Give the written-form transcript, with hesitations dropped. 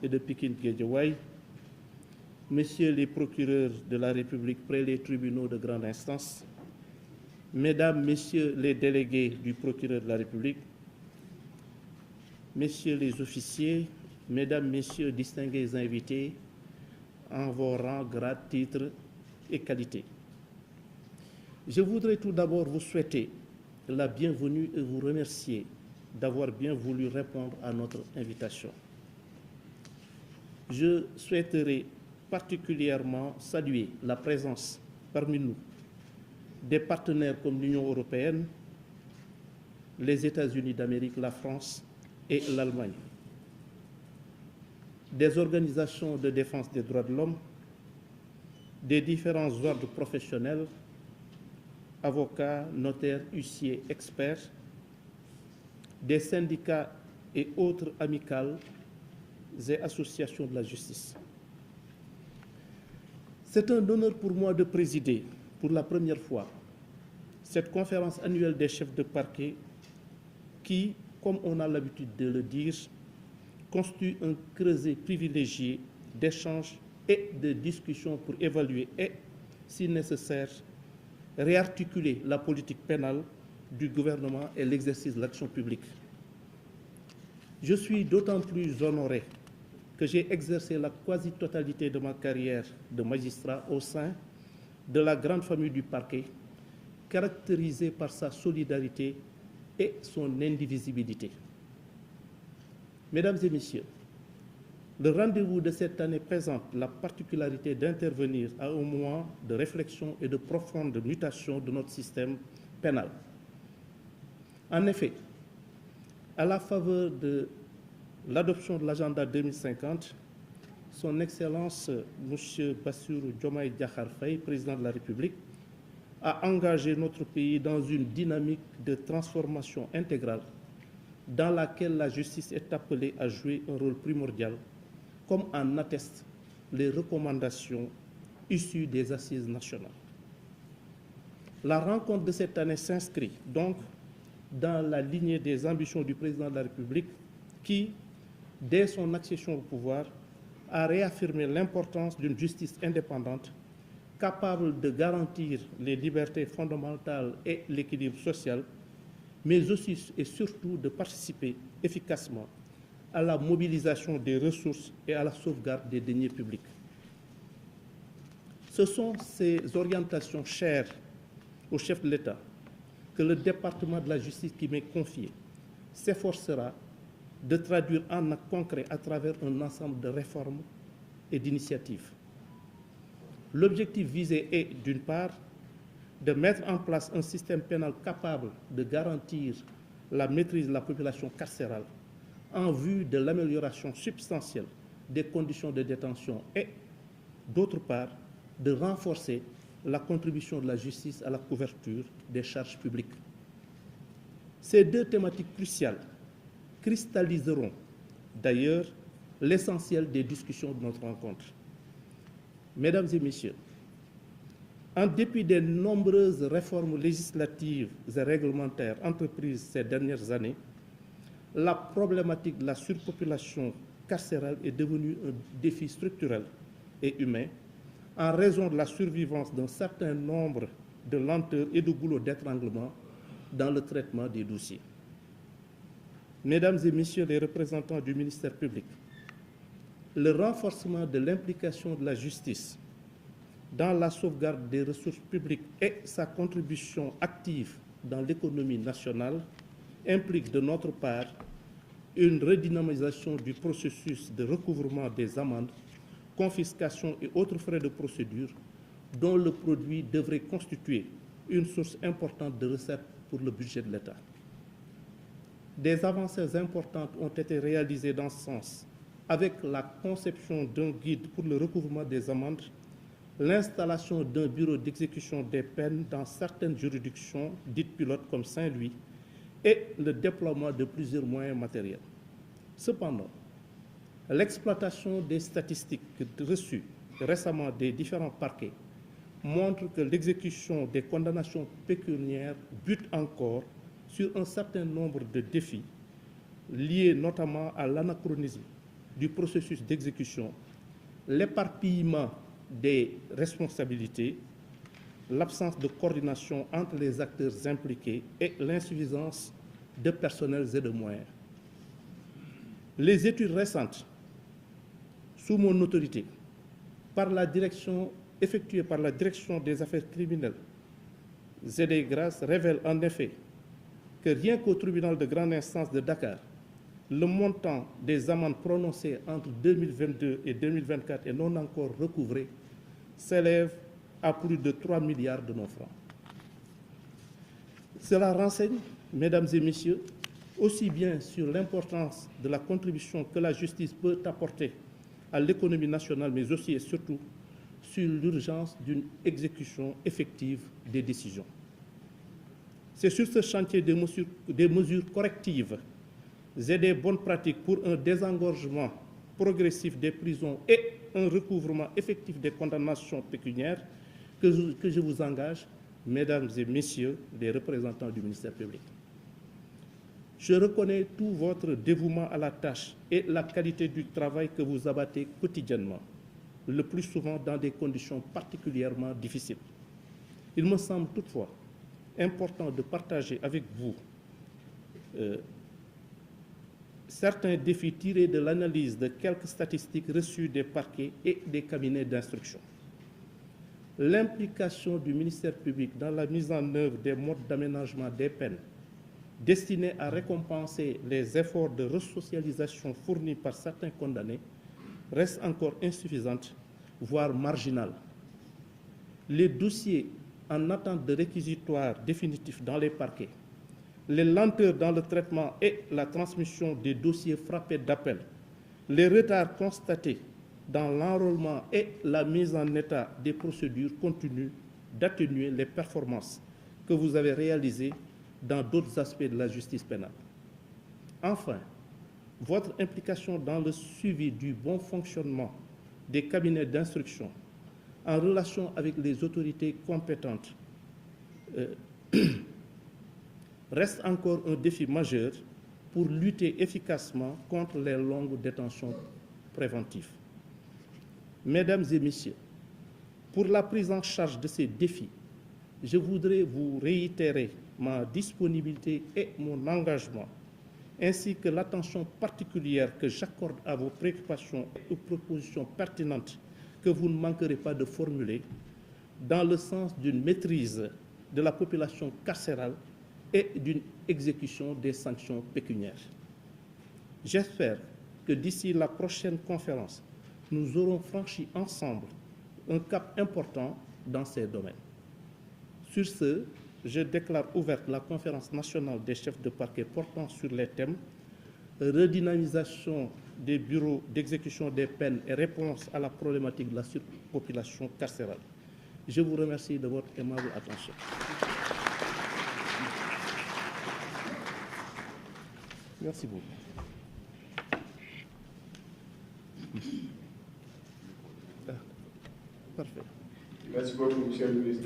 et de Pikine-Guédiawaye, Messieurs les procureurs de la République près les tribunaux de grande instance, Mesdames, Messieurs les délégués du procureur de la République, Messieurs les officiers, Mesdames, Messieurs distingués invités, en vos rangs, grades, titres et qualités. Je voudrais tout d'abord vous souhaiter la bienvenue et vous remercier d'avoir bien voulu répondre à notre invitation. Je souhaiterais particulièrement saluer la présence parmi nous des partenaires comme l'Union européenne, les États-Unis d'Amérique, la France et l'Allemagne, des organisations de défense des droits de l'homme, des différents ordres professionnels, avocats, notaires, huissiers, experts, des syndicats et autres amicales et associations de la justice. C'est un honneur pour moi de présider pour la première fois cette conférence annuelle des chefs de parquet qui, comme on a l'habitude de le dire, constitue un creuset privilégié d'échanges et de discussions pour évaluer et, si nécessaire, réarticuler la politique pénale du gouvernement et l'exercice de l'action publique. Je suis d'autant plus honoré que j'ai exercé la quasi-totalité de ma carrière de magistrat au sein de la grande famille du parquet, caractérisée par sa solidarité et son indivisibilité. Mesdames et Messieurs, le rendez-vous de cette année présente la particularité d'intervenir à un moment de réflexion et de profonde mutation de notre système pénal. En effet, à la faveur de l'adoption de l'agenda 2050, Son Excellence M. Bassirou Diomaye Diakhar Faye, président de la République, a engagé notre pays dans une dynamique de transformation intégrale dans laquelle la justice est appelée à jouer un rôle primordial, comme en attestent les recommandations issues des assises nationales. La rencontre de cette année s'inscrit donc dans la lignée des ambitions du président de la République qui, dès son accession au pouvoir, a réaffirmé l'importance d'une justice indépendante, capable de garantir les libertés fondamentales et l'équilibre social, mais aussi et surtout de participer efficacement à la mobilisation des ressources et à la sauvegarde des deniers publics. Ce sont ces orientations chères au chef de l'État que le département de la justice qui m'est confié s'efforcera de traduire en actes concrets à travers un ensemble de réformes et d'initiatives. L'objectif visé est, d'une part, de mettre en place un système pénal capable de garantir la maîtrise de la population carcérale en vue de l'amélioration substantielle des conditions de détention et, d'autre part, de renforcer la contribution de la justice à la couverture des charges publiques. Ces deux thématiques cruciales cristalliseront d'ailleurs l'essentiel des discussions de notre rencontre. Mesdames et Messieurs, en dépit des nombreuses réformes législatives et réglementaires entreprises ces dernières années, la problématique de la surpopulation carcérale est devenue un défi structurel et humain en raison de la survivance d'un certain nombre de lenteurs et de goulots d'étranglement dans le traitement des dossiers. Mesdames et Messieurs les représentants du ministère public, le renforcement de l'implication de la justice dans la sauvegarde des ressources publiques et sa contribution active dans l'économie nationale implique de notre part une redynamisation du processus de recouvrement des amendes, confiscation et autres frais de procédure dont le produit devrait constituer une source importante de recettes pour le budget de l'État. Des avancées importantes ont été réalisées dans ce sens avec la conception d'un guide pour le recouvrement des amendes, l'installation d'un bureau d'exécution des peines dans certaines juridictions dites pilotes comme Saint-Louis et le déploiement de plusieurs moyens matériels. Cependant, l'exploitation des statistiques reçues récemment des différents parquets montre que l'exécution des condamnations pécuniaires bute encore sur un certain nombre de défis liés notamment à l'anachronisme du processus d'exécution, l'éparpillement des responsabilités, l'absence de coordination entre les acteurs impliqués et l'insuffisance de personnels et de moyens. Les études récentes, sous mon autorité, effectuées par la Direction des affaires criminelles et des grâces, révèlent en effet que rien qu'au tribunal de grande instance de Dakar, le montant des amendes prononcées entre 2022 et 2024 et non encore recouvrées s'élève à plus de 3 milliards de nos francs. Cela renseigne, mesdames et messieurs, aussi bien sur l'importance de la contribution que la justice peut apporter à l'économie nationale, mais aussi et surtout sur l'urgence d'une exécution effective des décisions. C'est sur ce chantier des mesures correctives et des bonnes pratiques pour un désengorgement progressif des prisons et un recouvrement effectif des condamnations pécuniaires que je vous engage, mesdames et messieurs les représentants du ministère public. Je reconnais tout votre dévouement à la tâche et la qualité du travail que vous abattez quotidiennement, le plus souvent dans des conditions particulièrement difficiles. Il me semble toutefois important de partager avec vous certains défis tirés de l'analyse de quelques statistiques reçues des parquets et des cabinets d'instruction. L'implication du ministère public dans la mise en œuvre des modes d'aménagement des peines destinés à récompenser les efforts de resocialisation fournis par certains condamnés reste encore insuffisante, voire marginale. Les dossiers en attente de réquisitoire définitif dans les parquets, les lenteurs dans le traitement et la transmission des dossiers frappés d'appel, les retards constatés dans l'enrôlement et la mise en état des procédures continuent d'atténuer les performances que vous avez réalisées dans d'autres aspects de la justice pénale. Enfin, votre implication dans le suivi du bon fonctionnement des cabinets d'instruction en relation avec les autorités compétentes reste encore un défi majeur pour lutter efficacement contre les longues détentions préventives. Mesdames et messieurs, pour la prise en charge de ces défis, je voudrais vous réitérer ma disponibilité et mon engagement, ainsi que l'attention particulière que j'accorde à vos préoccupations et aux propositions pertinentes que vous ne manquerez pas de formuler dans le sens d'une maîtrise de la population carcérale et d'une exécution des sanctions pécuniaires. J'espère que d'ici la prochaine conférence, nous aurons franchi ensemble un cap important dans ces domaines. Sur ce, je déclare ouverte la conférence nationale des chefs de parquet portant sur les thèmes redynamisation des bureaux d'exécution des peines et réponse à la problématique de la surpopulation carcérale. Je vous remercie de votre aimable attention. Merci beaucoup. Parfait. Merci beaucoup, Monsieur le Ministre.